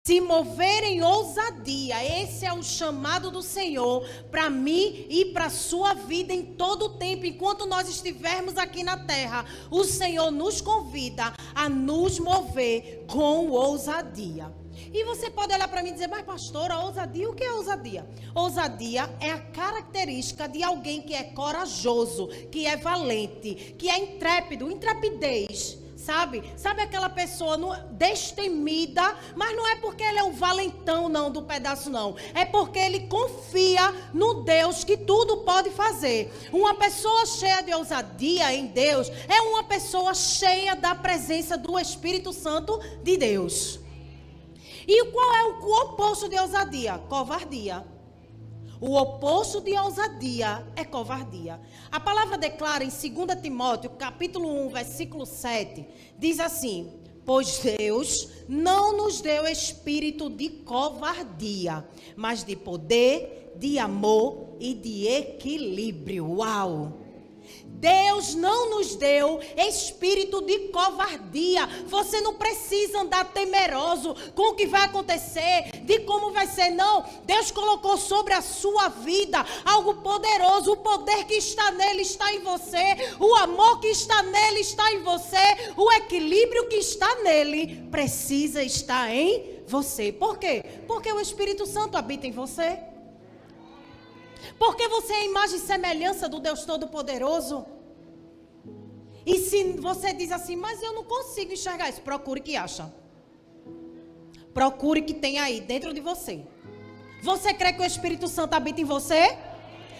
Se mover em ousadia, esse é o chamado do Senhor para mim e para a sua vida em todo o tempo. Enquanto nós estivermos aqui na terra, o Senhor nos convida a nos mover com ousadia. E você pode olhar para mim e dizer, mas pastora, ousadia, o que é ousadia? Ousadia é a característica de alguém que é corajoso, que é valente, que é intrépido, intrepidez. Sabe aquela pessoa destemida, mas não é porque ele é o valentão não do pedaço não. É porque ele confia no Deus que tudo pode fazer. Uma pessoa cheia de ousadia em Deus é uma pessoa cheia da presença do Espírito Santo de Deus. E qual é o oposto de ousadia? Covardia. O oposto de ousadia é covardia. A palavra declara em 2 Timóteo, capítulo 1, versículo 7, diz assim: pois Deus não nos deu espírito de covardia, mas de poder, de amor e de equilíbrio. Uau! Deus não nos deu espírito de covardia. Você não precisa andar temeroso com o que vai acontecer, de como vai ser. Não, Deus colocou sobre a sua vida algo poderoso. O poder que está nele está em você. O amor que está nele está em você. O equilíbrio que está nele precisa estar em você. Por quê? Porque o Espírito Santo habita em você. Porque você é a imagem e semelhança do Deus Todo-Poderoso. E se você diz assim, mas eu não consigo enxergar isso, procure que acha. Procure que tem aí dentro de você. Você crê que o Espírito Santo habita em você?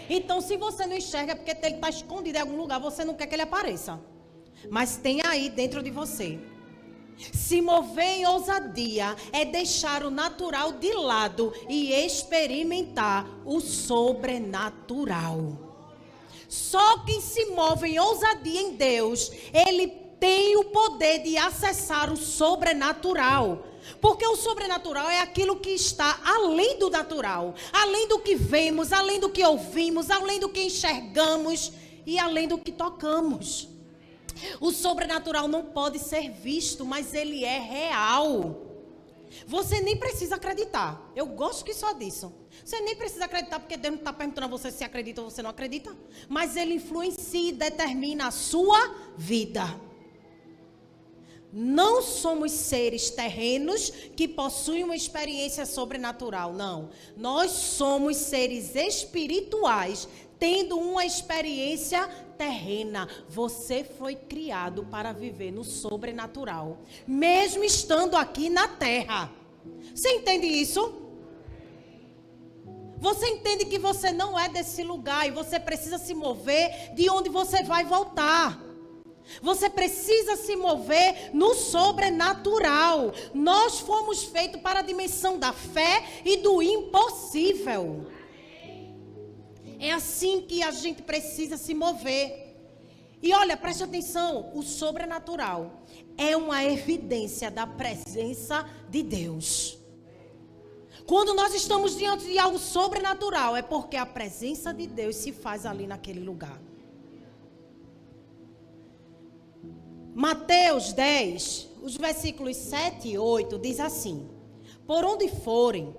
Então se você não enxerga é porque ele está escondido em algum lugar, você não quer que ele apareça. Mas tem aí dentro de você. Se mover em ousadia é deixar o natural de lado e experimentar o sobrenatural. Só quem se move em ousadia em Deus, ele tem o poder de acessar o sobrenatural. Porque o sobrenatural é aquilo que está além do natural, além do que vemos, além do que ouvimos, além do que enxergamos e além do que tocamos. O sobrenatural não pode ser visto, mas ele é real. Você nem precisa acreditar. Eu gosto que só disso. Você nem precisa acreditar, porque Deus não está perguntando a você se acredita ou você não acredita. Mas ele influencia e determina a sua vida. Não somos seres terrenos que possuem uma experiência sobrenatural, não. Nós somos seres espirituais, tendo uma experiência terrena. Você foi criado para viver no sobrenatural, mesmo estando aqui na terra. Você entende isso? Você entende que você não é desse lugar e você precisa se mover de onde você vai voltar. Você precisa se mover no sobrenatural. Nós fomos feitos para a dimensão da fé e do impossível. É assim que a gente precisa se mover. E olha, preste atenção, o sobrenatural é uma evidência da presença de Deus. Quando nós estamos diante de algo sobrenatural, é porque a presença de Deus se faz ali naquele lugar. Mateus 10, os versículos 7 e 8, diz assim: por onde forem,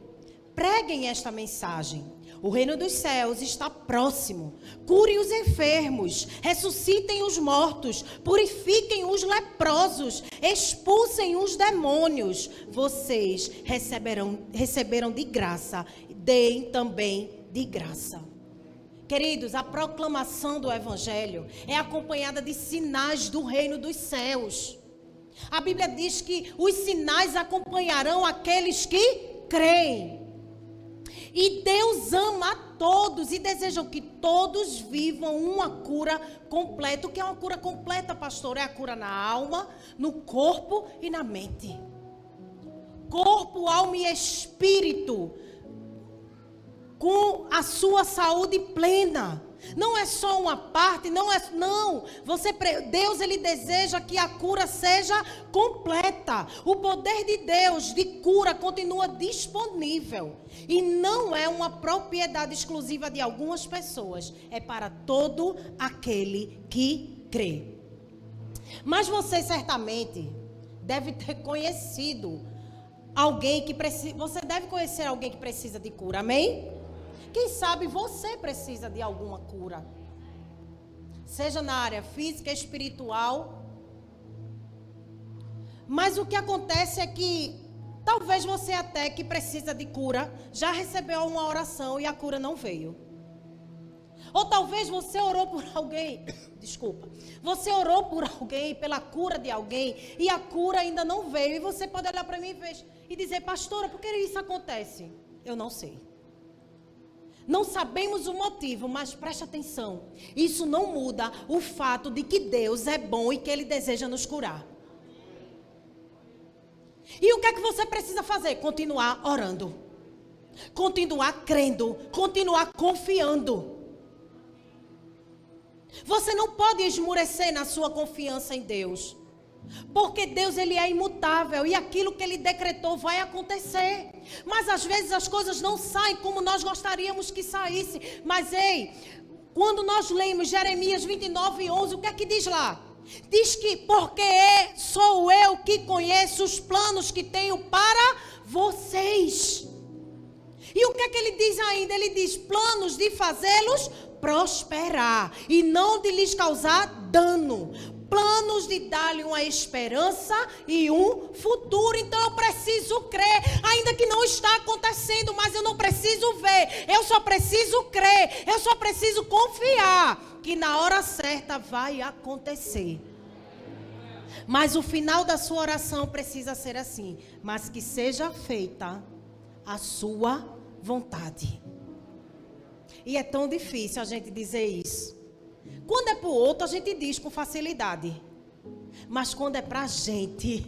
preguem esta mensagem. O reino dos céus está próximo. Curem os enfermos, ressuscitem os mortos, purifiquem os leprosos, expulsem os demônios. Vocês receberam de graça, deem também de graça. Queridos, a proclamação do Evangelho é acompanhada de sinais do reino dos céus. A Bíblia diz que os sinais acompanharão aqueles que creem. E Deus ama a todos e deseja que todos vivam uma cura completa. O que é uma cura completa, pastor? É a cura na alma, no corpo e na mente. Corpo, alma e espírito, com a sua saúde plena. Não é só uma parte, não. Deus, ele deseja que a cura seja completa. O poder de Deus de cura continua disponível. E não é uma propriedade exclusiva de algumas pessoas. É para todo aquele que crê. Mas você certamente deve ter conhecido alguém que precisa, você deve conhecer alguém que precisa de cura, amém? Quem sabe você precisa de alguma cura, seja na área física, espiritual. Mas o que acontece é que talvez você até que precisa de cura já recebeu uma oração e a cura não veio. Ou talvez você orou por alguém, desculpa, você orou por alguém, pela cura de alguém, e a cura ainda não veio. E você pode olhar para mim e dizer, pastora, por que isso acontece? Eu não sei. Não sabemos o motivo, mas preste atenção. Isso não muda o fato de que Deus é bom e que Ele deseja nos curar. E o que é que você precisa fazer? Continuar orando. Continuar crendo. Continuar confiando. Você não pode esmorecer na sua confiança em Deus. Porque Deus, Ele é imutável. E aquilo que Ele decretou vai acontecer. Mas às vezes as coisas não saem como nós gostaríamos que saísse. Mas ei, quando nós lemos Jeremias 29:11, o que é que diz lá? Diz que porque sou eu que conheço os planos que tenho para vocês. E o que é que ele diz ainda? Ele diz planos de fazê-los prosperar e não de lhes causar dano. Planos de dar-lhe uma esperança e um futuro. Então eu preciso crer, ainda que não está acontecendo, mas eu não preciso ver. Eu só preciso crer, eu só preciso confiar que na hora certa vai acontecer. Mas o final da sua oração precisa ser assim: mas que seja feita a sua vontade. E é tão difícil a gente dizer isso. Quando é para o outro, a gente diz com facilidade. Mas quando é para a gente,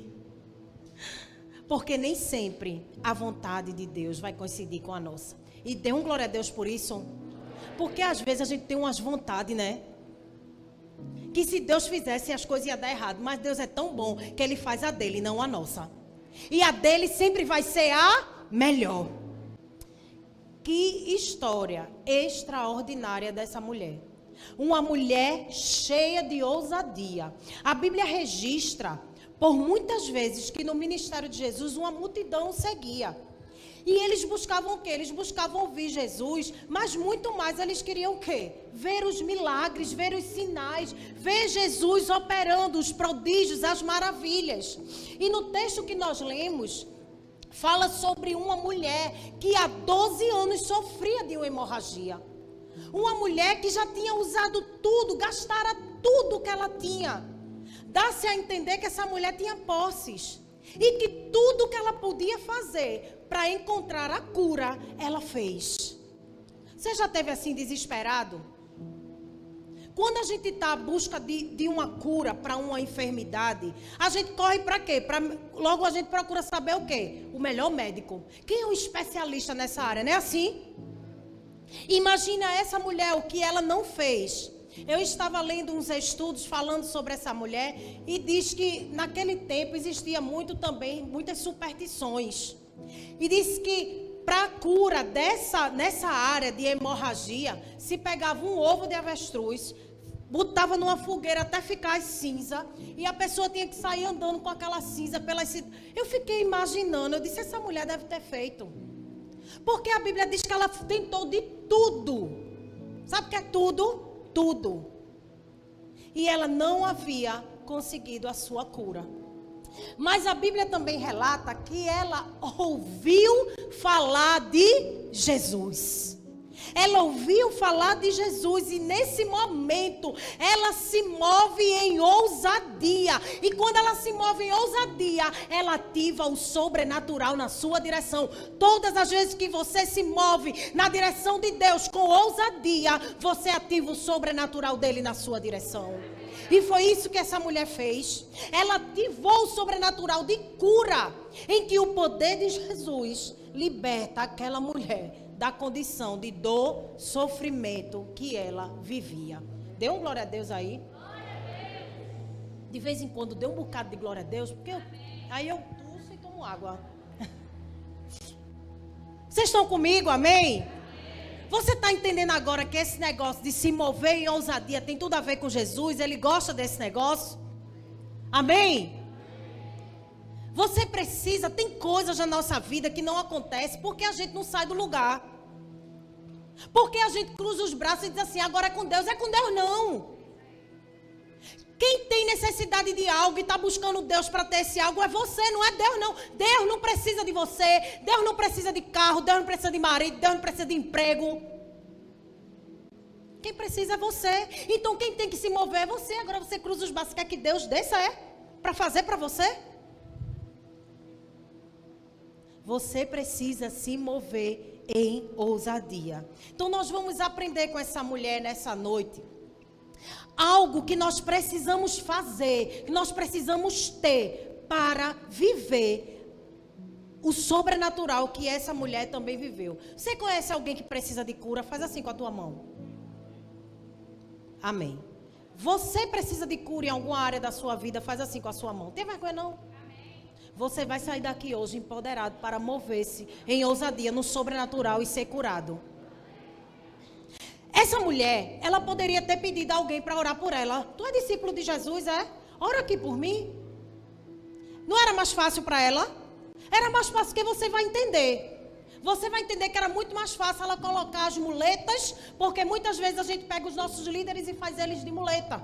porque nem sempre a vontade de Deus vai coincidir com a nossa. E dê um glória a Deus por isso. Porque às vezes a gente tem umas vontades, né? Que se Deus fizesse, as coisas iam dar errado. Mas Deus é tão bom que Ele faz a dele, não a nossa. E a dele sempre vai ser a melhor. Que história extraordinária dessa mulher. Uma mulher cheia de ousadia. A Bíblia registra por muitas vezes que no ministério de Jesus uma multidão o seguia. E eles buscavam o quê? Eles buscavam ouvir Jesus, mas muito mais eles queriam o quê? Ver os milagres, ver os sinais, ver Jesus operando os prodígios, as maravilhas. E no texto que nós lemos, fala sobre uma mulher que há 12 anos sofria de uma hemorragia. Uma mulher que já tinha usado tudo, gastara tudo que ela tinha. Dá-se a entender que essa mulher tinha posses. E que tudo que ela podia fazer para encontrar a cura, ela fez. Você já esteve assim desesperado? Quando a gente está à busca de uma cura para uma enfermidade, a gente corre para quê? Logo a gente procura saber o quê? O melhor médico. Quem é um especialista nessa área, não é assim? Imagina essa mulher, o que ela não fez. Eu estava lendo uns estudos falando sobre essa mulher e diz que naquele tempo existia muitas superstições. E diz que para a cura nessa área de hemorragia, se pegava um ovo de avestruz, botava numa fogueira até ficar cinza, e a pessoa tinha que sair andando com aquela cinza pelas cidades. Eu fiquei imaginando, eu disse, essa mulher deve ter feito. Porque a Bíblia diz que ela tentou de tudo. Sabe o que é tudo? Tudo. E ela não havia conseguido a sua cura. Mas a Bíblia também relata que ela ouviu falar de Jesus. Ela ouviu falar de Jesus e nesse momento ela se move em ousadia. E quando ela se move em ousadia, ela ativa o sobrenatural na sua direção. Todas as vezes que você se move na direção de Deus com ousadia, você ativa o sobrenatural dele na sua direção. E foi isso que essa mulher fez. Ela ativou o sobrenatural de cura, em que o poder de Jesus liberta aquela mulher da condição de dor, sofrimento que ela vivia. Dê um glória a Deus aí. De vez em quando dê um bocado de glória a Deus, porque aí eu tuço e tomo água. Vocês estão comigo, amém? Você está entendendo agora que esse negócio de se mover em ousadia tem tudo a ver com Jesus? Ele gosta desse negócio? Amém? Você precisa, tem coisas na nossa vida que não acontecem porque a gente não sai do lugar. Porque a gente cruza os braços e diz assim, agora é com Deus não. Quem tem necessidade de algo e está buscando Deus para ter esse algo é você, não é Deus não. Deus não precisa de você, Deus não precisa de carro, Deus não precisa de marido, Deus não precisa de emprego. Quem precisa é você. Então quem tem que se mover é você. Agora você cruza os braços, quer que Deus desça para fazer para você? Você precisa se mover em ousadia. Então nós vamos aprender com essa mulher nessa noite algo que nós precisamos fazer, que nós precisamos ter para viver o sobrenatural que essa mulher também viveu. Você conhece alguém que precisa de cura? Faz assim com a tua mão. Amém. Você precisa de cura em alguma área da sua vida? Faz assim com a sua mão. Tem vergonha não? Você vai sair daqui hoje empoderado para mover-se em ousadia no sobrenatural e ser curado. Essa mulher, ela poderia ter pedido a alguém para orar por ela. Tu é discípulo de Jesus, é? Ora aqui por mim. Não era mais fácil para ela? Era mais fácil que você vai entender. Você vai entender que era muito mais fácil ela colocar as muletas, porque muitas vezes a gente pega os nossos líderes e faz eles de muleta.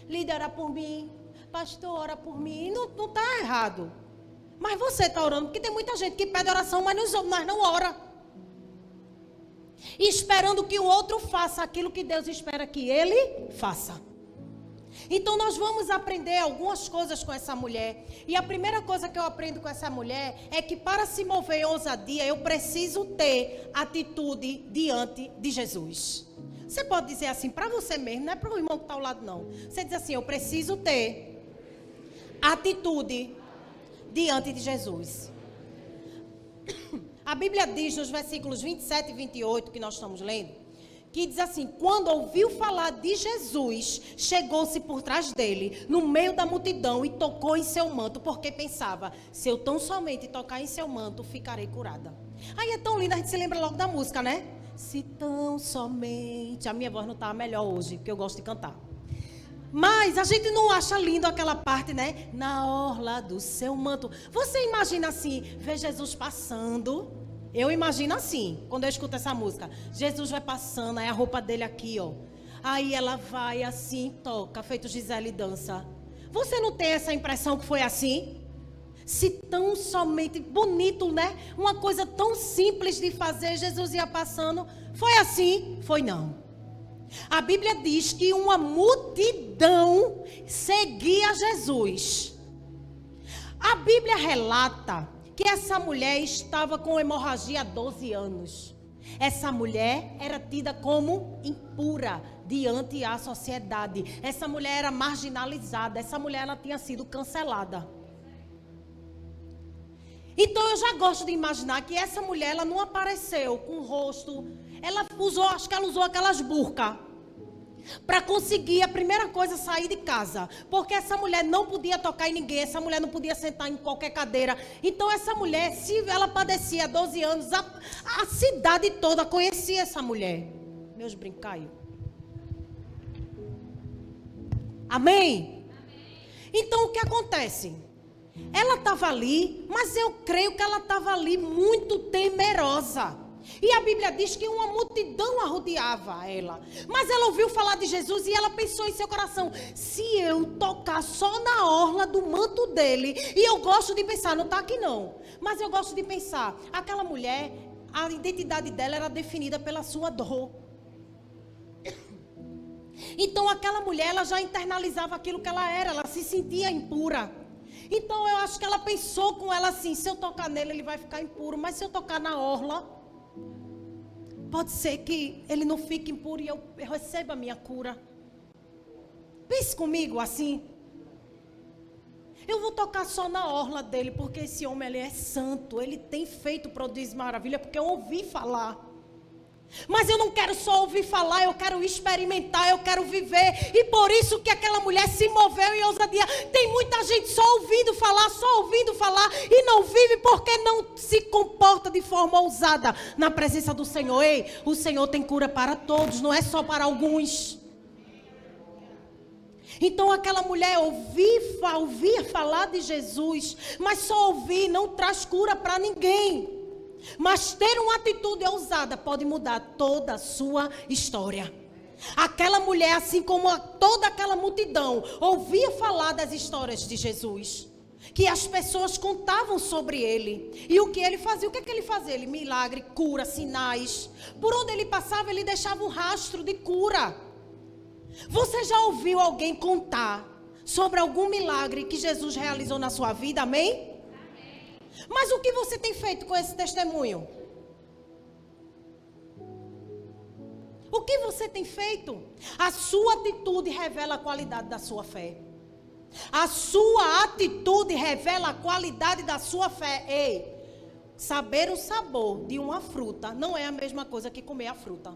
Líder, ora por mim. Pastor, ora por mim. Não está errado. Mas você está orando, porque tem muita gente que pede oração, mas não ora. E esperando que o outro faça aquilo que Deus espera que ele faça. Então nós vamos aprender algumas coisas com essa mulher. E a primeira coisa que eu aprendo com essa mulher é que para se mover em ousadia, eu preciso ter atitude diante de Jesus. Você pode dizer assim para você mesmo, não é para o irmão que está ao lado não. Você diz assim, eu preciso ter atitude diante de Jesus. A Bíblia diz nos versículos 27 e 28 que nós estamos lendo, que diz assim, quando ouviu falar de Jesus, chegou-se por trás dele, no meio da multidão e tocou em seu manto, porque pensava, se eu tão somente tocar em seu manto, ficarei curada. Aí é tão lindo, a gente se lembra logo da música, né? Se tão somente, a minha voz não está melhor hoje, porque eu gosto de cantar. Mas a gente não acha lindo aquela parte, né? Na orla do seu manto. Você imagina assim, ver Jesus passando. Eu imagino assim, quando eu escuto essa música. Jesus vai passando, aí a roupa dele aqui, ó. Aí ela vai assim, toca, feito Gisele dança. Você não tem essa impressão que foi assim? Se tão somente, bonito, né? Uma coisa tão simples de fazer, Jesus ia passando. Foi assim? Foi não. A Bíblia diz que uma multidão seguia Jesus. A Bíblia relata que essa mulher estava com hemorragia há 12 anos. Essa mulher era tida como impura diante da sociedade. Essa mulher era marginalizada. Essa mulher ela tinha sido cancelada. Então eu já gosto de imaginar que essa mulher ela não apareceu com o rosto. Ela usou, acho que ela usou aquelas burcas para conseguir a primeira coisa sair de casa, porque essa mulher não podia tocar em ninguém, essa mulher não podia sentar em qualquer cadeira. Então essa mulher, se ela padecia há 12 anos, a cidade toda conhecia essa mulher. Meus brincaios. Amém? Então o que acontece? Ela estava ali, mas eu creio que ela estava ali muito temerosa. E a Bíblia diz que uma multidão a rodeava ela. Mas ela ouviu falar de Jesus e ela pensou em seu coração, se eu tocar só na orla do manto dele. E eu gosto de pensar, não está aqui não, mas eu gosto de pensar, aquela mulher, a identidade dela era definida pela sua dor. Então aquela mulher, ela já internalizava aquilo que ela era, ela se sentia impura. Então eu acho que ela pensou com ela assim, se eu tocar nele ele vai ficar impuro, mas se eu tocar na orla, pode ser que ele não fique impuro e eu receba a minha cura. Pense comigo assim. Eu vou tocar só na orla dele, porque esse homem ele é santo, ele tem feito prodígio e maravilha, porque eu ouvi falar. Mas eu não quero só ouvir falar, eu quero experimentar, eu quero viver. E por isso que aquela mulher se moveu em ousadia. Tem muita gente só ouvindo falar e não vive porque não se comporta de forma ousada na presença do Senhor. Ei, o Senhor tem cura para todos, não é só para alguns. Então aquela mulher ouvia falar de Jesus, mas só ouvir não traz cura para ninguém. Mas ter uma atitude ousada pode mudar toda a sua história. Aquela mulher, assim como toda aquela multidão, ouvia falar das histórias de Jesus, que as pessoas contavam sobre ele. E o que ele fazia? O que é que ele fazia? Ele milagre, cura, sinais. Por onde ele passava, ele deixava um rastro de cura. Você já ouviu alguém contar sobre algum milagre que Jesus realizou na sua vida? Amém? Mas o que você tem feito com esse testemunho? O que você tem feito? A sua atitude revela a qualidade da sua fé. A sua atitude revela a qualidade da sua fé. Ei, saber o sabor de uma fruta não é a mesma coisa que comer a fruta.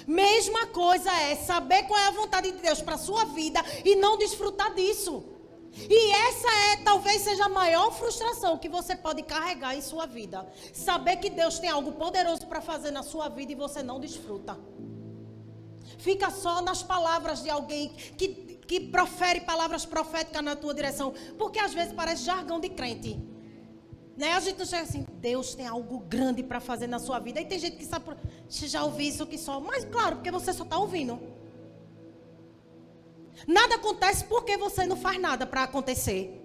Mesma coisa é saber qual é a vontade de Deus para a sua vida e não desfrutar disso. E essa talvez seja a maior frustração que você pode carregar em sua vida. Saber que Deus tem algo poderoso para fazer na sua vida e você não desfruta. Fica só nas palavras de alguém que profere palavras proféticas na tua direção. Porque às vezes parece jargão de crente. Né? A gente não chega assim, Deus tem algo grande para fazer na sua vida. E tem gente que sabe, você já ouviu isso que só. Mas claro, porque você só está ouvindo. Nada acontece porque você não faz nada para acontecer.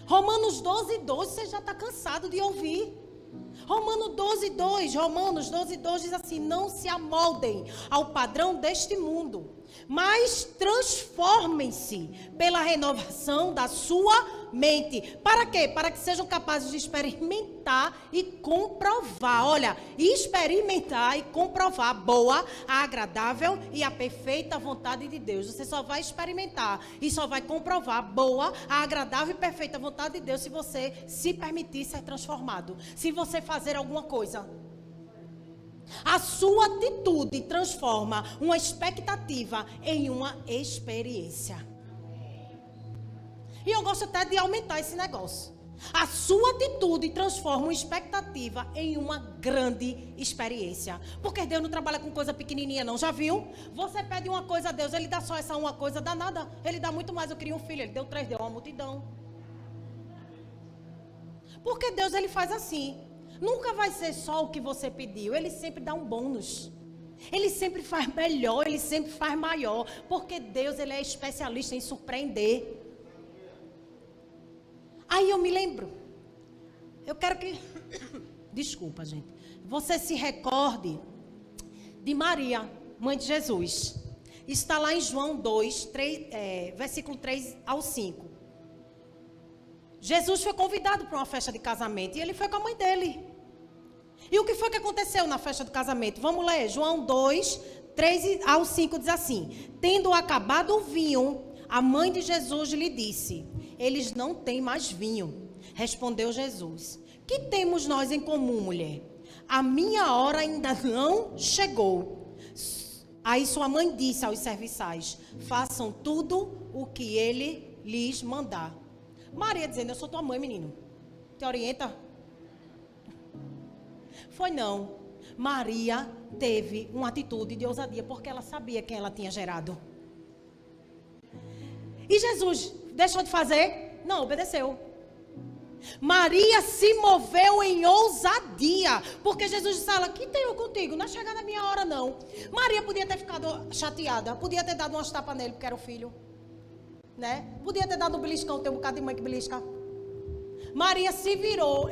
Romanos 12:2, você já está cansado de ouvir. Romanos 12:2 diz assim: não se amoldem ao padrão deste mundo, mas transformem-se pela renovação da sua mente. Para quê? Para que sejam capazes de experimentar e comprovar. Olha, experimentar e comprovar a boa, a agradável e a perfeita vontade de Deus. Você só vai experimentar e só vai comprovar a boa, a agradável e perfeita vontade de Deus se você se permitir ser transformado. Se você fazer alguma coisa. A sua atitude transforma uma expectativa em uma experiência. E eu gosto até de aumentar esse negócio. A sua atitude transforma uma expectativa em uma grande experiência. Porque Deus não trabalha com coisa pequenininha não, já viu? Você pede uma coisa a Deus, Ele dá só essa uma coisa, dá nada. Ele dá muito mais. Eu queria um filho, Ele deu 3, deu uma multidão. Porque Deus, Ele faz assim. Nunca vai ser só o que você pediu. Ele sempre dá um bônus. Ele sempre faz melhor, Ele sempre faz maior. Porque Deus, Ele é especialista em surpreender. Aí eu me lembro. Eu quero que... Desculpa, gente. Você se recorde de Maria, mãe de Jesus. Isso está lá em João 2, versículo 3 ao 5. Jesus foi convidado para uma festa de casamento e ele foi com a mãe dele. E o que foi que aconteceu na festa do casamento? Vamos ler. João 2, 3 ao 5 diz assim: tendo acabado o vinho, a mãe de Jesus lhe disse: eles não têm mais vinho. Respondeu Jesus: que temos nós em comum, mulher? A minha hora ainda não chegou. Aí sua mãe disse aos serviçais: façam tudo o que ele lhes mandar. Maria dizendo: eu sou tua mãe, menino. Te orienta? Foi não. Maria teve uma atitude de ousadia porque ela sabia quem ela tinha gerado. E Jesus deixou de fazer? Não, obedeceu. Maria se moveu em ousadia. Porque Jesus disse a ela: que tenho contigo? Não é chegada a minha hora não. Maria podia ter ficado chateada. Podia ter dado umas tapas nele porque era o filho. Né? Podia ter dado um beliscão. Tem um bocado de mãe que belisca. Maria se virou.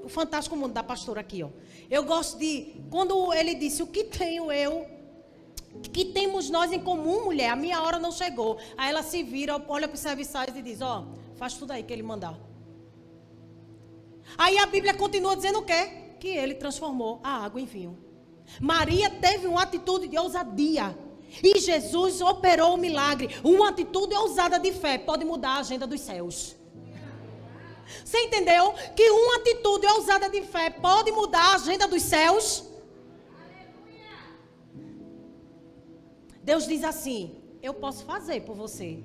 O fantástico mundo da pastora aqui, ó. Eu gosto de... Quando ele disse: o que tenho eu? Que temos nós em comum, mulher? A minha hora não chegou. Aí ela se vira, olha para os serviçais e diz: ó, faz tudo aí que ele mandar. Aí a Bíblia continua dizendo o quê? Que ele transformou a água em vinho. Maria teve uma atitude de ousadia. E Jesus operou o milagre. Uma atitude ousada de fé pode mudar a agenda dos céus. Você entendeu? Que uma atitude ousada de fé pode mudar a agenda dos céus. Deus diz assim: eu posso fazer por você.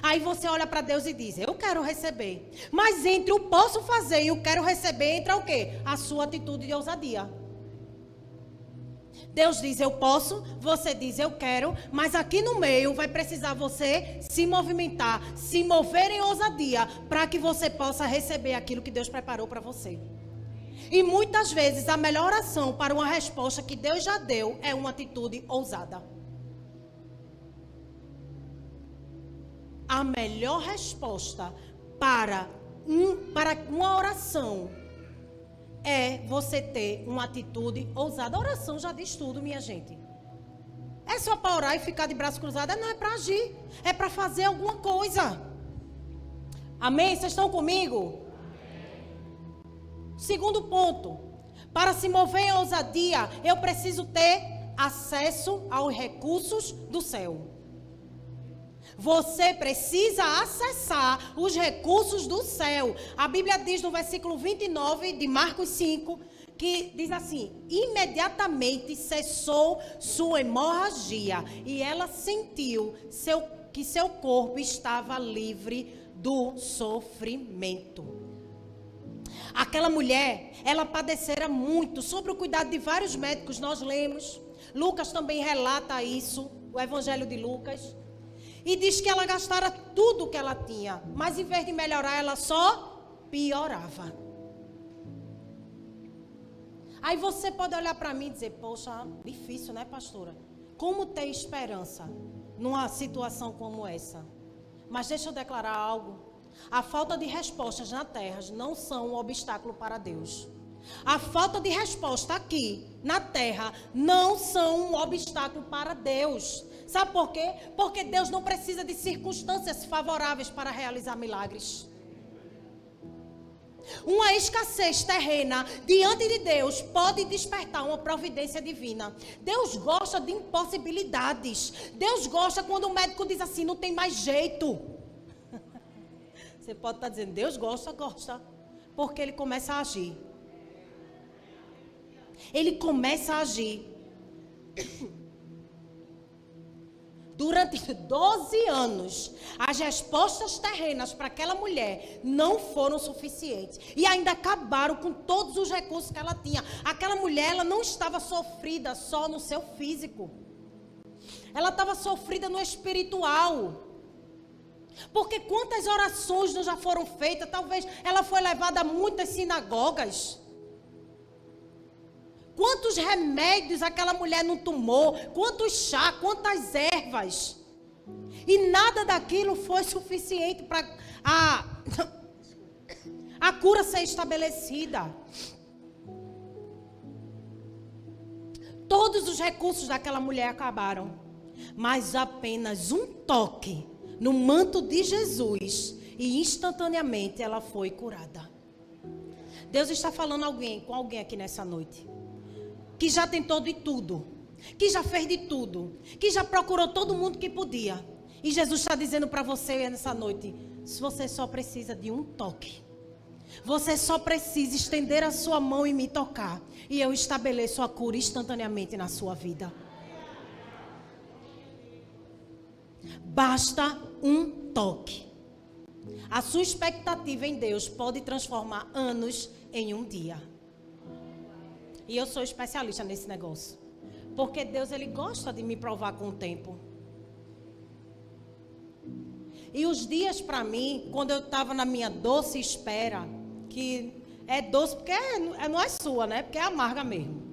Aí você olha para Deus e diz: eu quero receber. Mas entre o posso fazer e o quero receber, entra o quê? A sua atitude de ousadia. Deus diz eu posso, você diz eu quero, mas aqui no meio vai precisar você se movimentar, se mover em ousadia, para que você possa receber aquilo que Deus preparou para você. E muitas vezes a melhor oração para uma resposta que Deus já deu é uma atitude ousada. A melhor resposta para uma oração é você ter uma atitude ousada. A oração já diz tudo, minha gente. É só para orar e ficar de braço cruzado? Não, é para agir. É para fazer alguma coisa. Amém? Vocês estão comigo? Segundo ponto. Para se mover em ousadia, eu preciso ter acesso aos recursos do céu. Você precisa acessar os recursos do céu. A Bíblia diz no versículo 29 de Marcos 5, que diz assim: imediatamente cessou sua hemorragia e ela sentiu que seu corpo estava livre do sofrimento. Aquela mulher, ela padecera muito, sob o cuidado de vários médicos, nós lemos. Lucas também relata isso, o Evangelho de Lucas. E diz que ela gastara tudo o que ela tinha, mas em vez de melhorar, ela só piorava. Aí você pode olhar para mim e dizer: poxa, difícil, né, pastora? Como ter esperança numa situação como essa? Mas deixa eu declarar algo. A falta de respostas na terra não são um obstáculo para Deus. A falta de resposta aqui na terra não são um obstáculo para Deus. Sabe por quê? Porque Deus não precisa de circunstâncias favoráveis para realizar milagres. Uma escassez terrena diante de Deus pode despertar uma providência divina. Deus gosta de impossibilidades. Deus gosta quando o médico diz assim: não tem mais jeito. Você pode estar dizendo: Deus gosta. Porque Ele começa a agir. Ele começa a agir. Durante 12 anos, as respostas terrenas para aquela mulher não foram suficientes. E ainda acabaram com todos os recursos que ela tinha. Aquela mulher, ela não estava sofrida só no seu físico. Ela estava sofrida no espiritual. Porque quantas orações não já foram feitas? Talvez ela foi levada a muitas sinagogas. Quantos remédios aquela mulher não tomou? Quantos chá, quantas ervas? E nada daquilo foi suficiente para a cura ser estabelecida. Todos os recursos daquela mulher acabaram. Mas apenas um toque no manto de Jesus e instantaneamente ela foi curada. Deus está falando com alguém aqui nessa noite, que já tentou de tudo, que já fez de tudo, que já procurou todo mundo que podia. E Jesus está dizendo para você nessa noite: se você só precisa de um toque, você só precisa estender a sua mão e me tocar, e eu estabeleço a cura instantaneamente na sua vida. Basta um toque. A sua expectativa em Deus pode transformar anos em um dia. E eu sou especialista nesse negócio. Porque Deus, Ele gosta de me provar com o tempo. E os dias para mim, quando eu estava na minha doce espera, que é doce porque não é sua, né? Porque é amarga mesmo.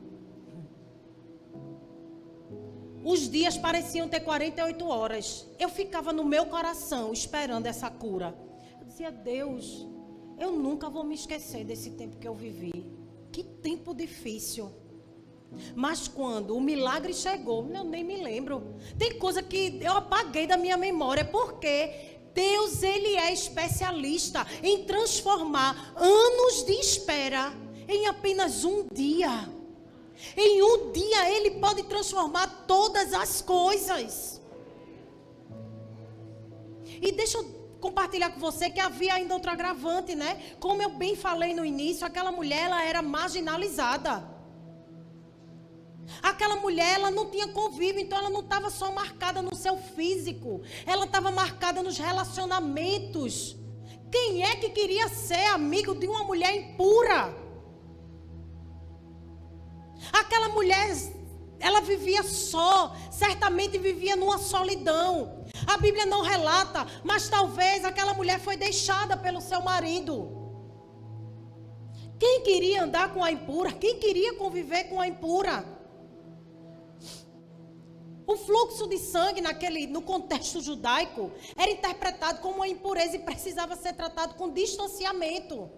Os dias pareciam ter 48 horas. Eu ficava no meu coração esperando essa cura. Eu dizia: Deus, eu nunca vou me esquecer desse tempo que eu vivi. Que tempo difícil. Mas quando o milagre chegou, eu nem me lembro. Tem coisa que eu apaguei da minha memória, porque Deus, Ele é especialista em transformar anos de espera em apenas um dia. Em um dia Ele pode transformar todas as coisas. E deixa eu compartilhar com você que havia ainda outro agravante, né? Como eu bem falei no início, aquela mulher, ela era marginalizada. Aquela mulher, ela não tinha convívio, então ela não estava só marcada no seu físico, ela estava marcada nos relacionamentos. Quem é que queria ser amigo de uma mulher impura? Aquela mulher ela vivia só, certamente vivia numa solidão. A Bíblia não relata, mas talvez aquela mulher foi deixada pelo seu marido. Quem queria andar com a impura? Quem queria conviver com a impura? O fluxo de sangue no contexto judaico era interpretado como uma impureza e precisava ser tratado com distanciamento.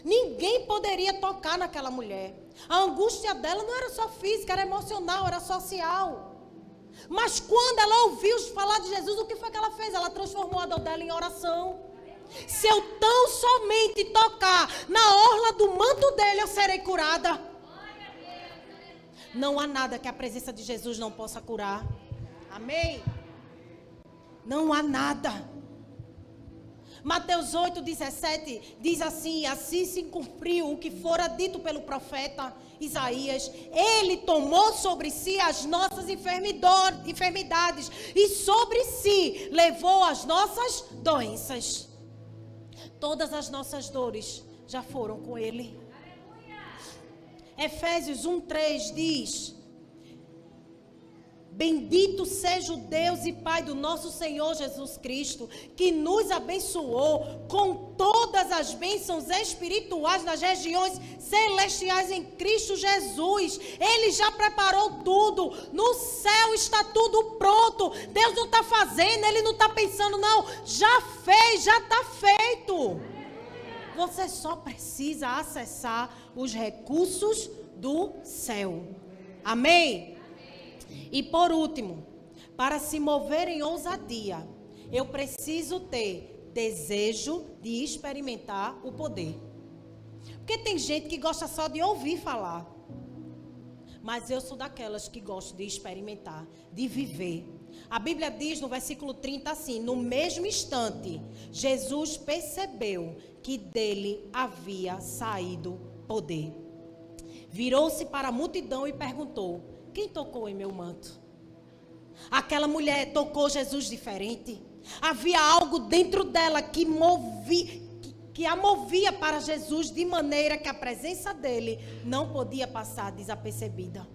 Ninguém poderia tocar naquela mulher. A angústia dela não era só física, era emocional, era social. Mas quando ela ouviu falar de Jesus, o que foi que ela fez? Ela transformou a dor dela em oração. Se eu tão somente tocar na orla do manto dele, eu serei curada. Não há nada que a presença de Jesus não possa curar. Amém? Não há nada. Mateus 8:17 diz assim: assim se cumpriu o que fora dito pelo profeta Isaías. Ele tomou sobre si as nossas enfermidades e sobre si levou as nossas doenças. Todas as nossas dores já foram com ele. Efésios 1:3 diz: bendito seja o Deus e Pai do nosso Senhor Jesus Cristo, que nos abençoou com todas as bênçãos espirituais nas regiões celestiais em Cristo Jesus. Ele já preparou tudo, no céu está tudo pronto. Deus não está fazendo, Ele não está pensando, não, já fez, já está feito. Você só precisa acessar os recursos do céu. Amém? E por último, para se mover em ousadia, eu preciso ter desejo de experimentar o poder. Porque tem gente que gosta só de ouvir falar. Mas eu sou daquelas que gosto de experimentar, de viver. A Bíblia diz no versículo 30 assim: no mesmo instante, Jesus percebeu que dele havia saído poder. Virou-se para a multidão e perguntou: quem tocou em meu manto? Aquela mulher tocou Jesus diferente. Havia algo dentro dela que a movia para Jesus, de maneira que a presença dele não podia passar desapercebida.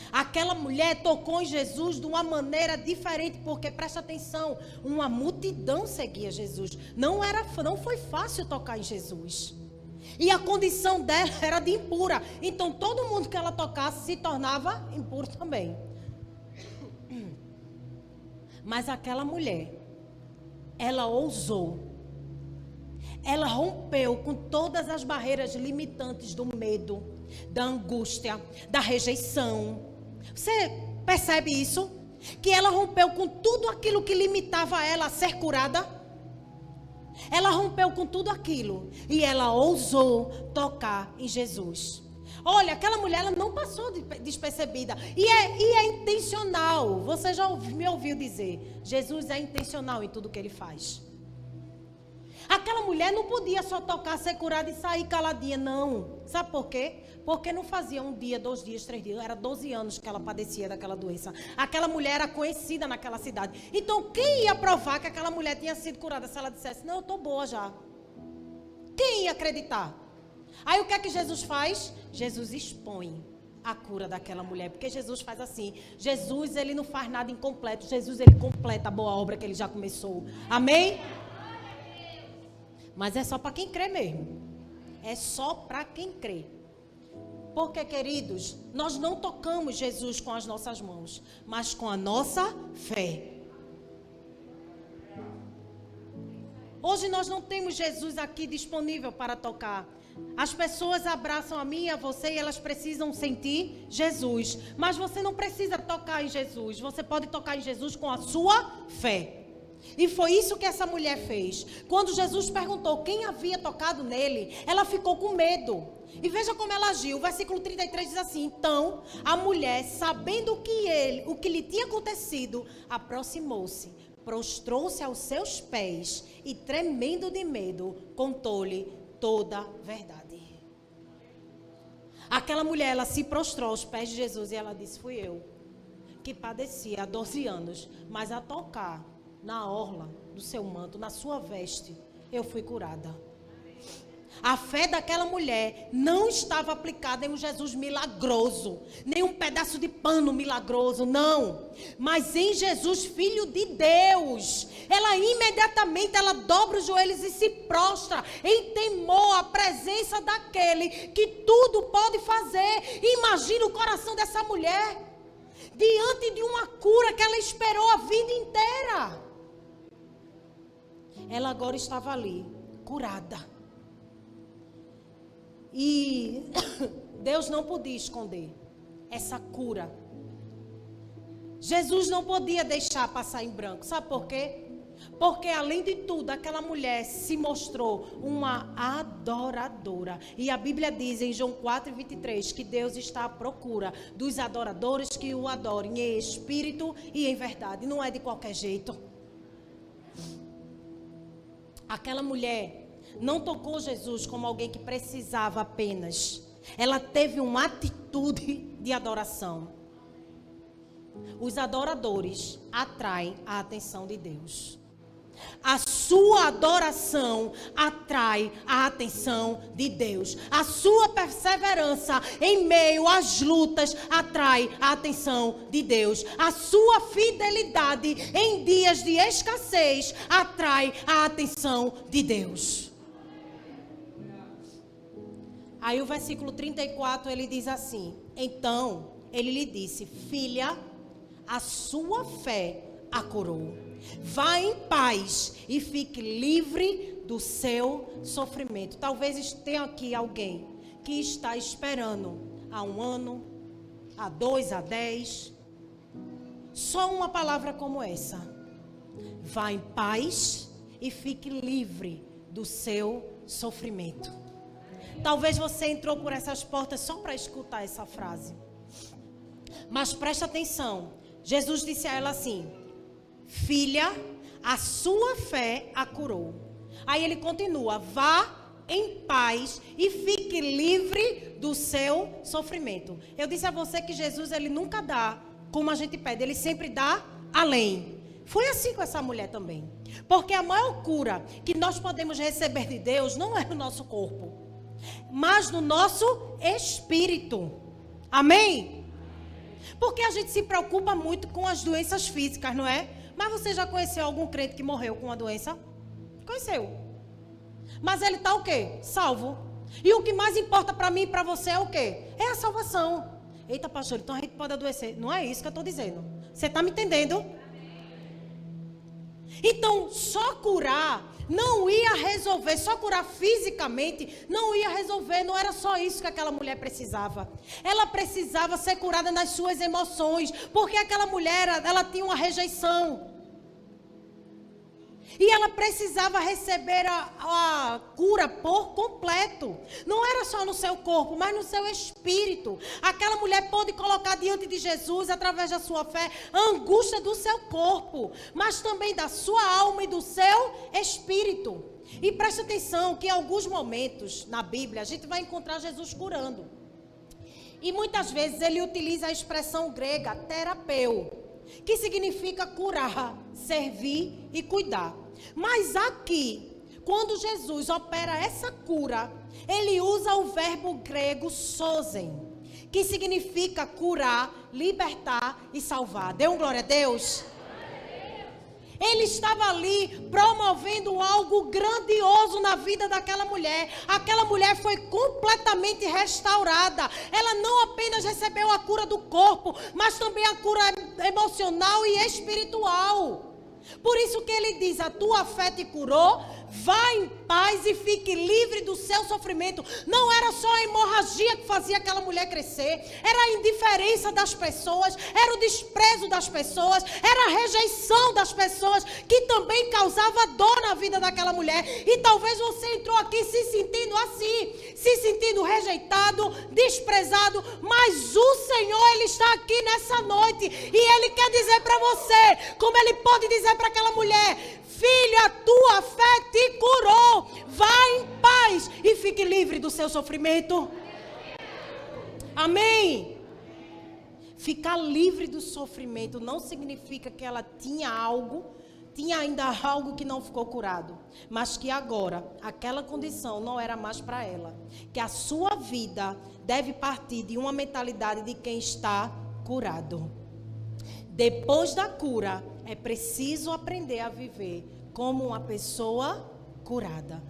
Aquela mulher tocou em Jesus de uma maneira diferente, porque, presta atenção, uma multidão seguia Jesus. Não foi fácil tocar em Jesus. E a condição dela era de impura. Então, todo mundo que ela tocasse se tornava impuro também. Mas aquela mulher, ela ousou. Ela rompeu com todas as barreiras limitantes do medo, da angústia, da rejeição. Você percebe isso? Que ela rompeu com tudo aquilo que limitava ela a ser curada. Ela rompeu com tudo aquilo e ela ousou tocar em Jesus. Olha, aquela mulher, ela não passou despercebida. E é intencional. Você já me ouviu dizer: Jesus é intencional em tudo que ele faz. Aquela mulher não podia só tocar, ser curada e sair caladinha, não. Sabe por quê? Porque não fazia um dia, 2 dias, 3 dias. Era 12 anos que ela padecia daquela doença. Aquela mulher era conhecida naquela cidade. Então, quem ia provar que aquela mulher tinha sido curada se ela dissesse: não, eu estou boa já? Quem ia acreditar? Aí o que é que Jesus faz? Jesus expõe a cura daquela mulher. Porque Jesus faz assim. Jesus, ele não faz nada incompleto. Jesus, ele completa a boa obra que ele já começou. Amém? Mas é só para quem crê mesmo. É só para quem crê. Porque, queridos, nós não tocamos Jesus com as nossas mãos, mas com a nossa fé. Hoje nós não temos Jesus aqui disponível para tocar. As pessoas abraçam a mim e a você e elas precisam sentir Jesus. Mas você não precisa tocar em Jesus. Você pode tocar em Jesus com a sua fé. E foi isso que essa mulher fez. Quando Jesus perguntou quem havia tocado nele, ela ficou com medo. E veja como ela agiu. O versículo 33 diz assim: então a mulher, sabendo o que lhe tinha acontecido, aproximou-se, prostrou-se aos seus pés e, tremendo de medo, contou-lhe toda a verdade. Aquela mulher, ela se prostrou aos pés de Jesus e ela disse: fui eu que padecia há 12 anos, mas a tocar na orla do seu manto, na sua veste, eu fui curada. A fé daquela mulher não estava aplicada em um Jesus milagroso, nem um pedaço de pano milagroso, não. Mas em Jesus, Filho de Deus. Ela imediatamente, ela dobra os joelhos e se prostra em temor à presença daquele que tudo pode fazer. Imagina o coração dessa mulher, diante de uma cura que ela esperou a vida inteira. Ela agora estava ali, curada. E Deus não podia esconder essa cura. Jesus não podia deixar passar em branco. Sabe por quê? Porque além de tudo, aquela mulher se mostrou uma adoradora. E a Bíblia diz em João 4:23 que Deus está à procura dos adoradores que o adorem em espírito e em verdade. Não é de qualquer jeito. Aquela mulher não tocou Jesus como alguém que precisava apenas. Ela teve uma atitude de adoração. Os adoradores atraem a atenção de Deus. A sua adoração atrai a atenção de Deus. A sua perseverança em meio às lutas atrai a atenção de Deus. A sua fidelidade em dias de escassez atrai a atenção de Deus. Aí o versículo 34 ele diz assim: então ele lhe disse: filha, a sua fé a curou. Vá em paz e fique livre do seu sofrimento. Talvez tenha aqui alguém que está esperando há 1 ano, há 2, há 10. Só uma palavra como essa: vá em paz e fique livre do seu sofrimento. Talvez você entrou por essas portas só para escutar essa frase. Mas presta atenção. Jesus disse a ela assim: filha, a sua fé a curou. Aí ele continua: vá em paz e fique livre do seu sofrimento. Eu disse a você que Jesus, ele nunca dá como a gente pede, ele sempre dá além. Foi assim com essa mulher também. Porque a maior cura que nós podemos receber de Deus não é no nosso corpo, mas no nosso espírito. Amém? Porque a gente se preocupa muito com as doenças físicas, não é? Mas você já conheceu algum crente que morreu com uma doença? Conheceu. Mas ele está o quê? Salvo. E o que mais importa para mim e para você é o quê? É a salvação. Eita, pastor, então a gente pode adoecer. Não é isso que eu estou dizendo. Você está me entendendo? Então, só curar não ia resolver, só curar fisicamente não ia resolver, não era só isso que aquela mulher precisava. Ela precisava ser curada nas suas emoções, porque aquela mulher, ela tinha uma rejeição. E ela precisava receber a cura por completo. Não era só no seu corpo, mas no seu espírito. Aquela mulher pôde colocar diante de Jesus, através da sua fé, a angústia do seu corpo, mas também da sua alma e do seu espírito. E preste atenção que em alguns momentos na Bíblia a gente vai encontrar Jesus curando. E muitas vezes ele utiliza a expressão grega terapeu, que significa curar, servir e cuidar. Mas aqui, quando Jesus opera essa cura, ele usa o verbo grego sozen, que significa curar, libertar e salvar. Dê um glória a Deus. Ele estava ali promovendo algo grandioso na vida daquela mulher. Aquela mulher foi completamente restaurada. Ela não apenas recebeu a cura do corpo, mas também a cura emocional e espiritual. Por isso que ele diz: a tua fé te curou, vá em paz e fique livre do seu sofrimento. Não era só a hemorragia que fazia aquela mulher crescer, era a indiferença das pessoas, era o desprezo das pessoas, era a rejeição das pessoas que também causava dor na vida daquela mulher. E talvez você entrou aqui se sentindo assim, se sentindo rejeitado, desprezado, mas o Senhor, ele está aqui nessa noite e ele quer dizer para você, como ele pode dizer para aquela mulher: filha, a tua fé te curou, vá em paz e fique livre do seu sofrimento. Amém? Ficar livre do sofrimento não significa que ela tinha algo tinha ainda algo que não ficou curado, mas que agora aquela condição não era mais para ela. Que a sua vida deve partir de uma mentalidade de quem está curado. Depois da cura, é preciso aprender a viver como uma pessoa curada.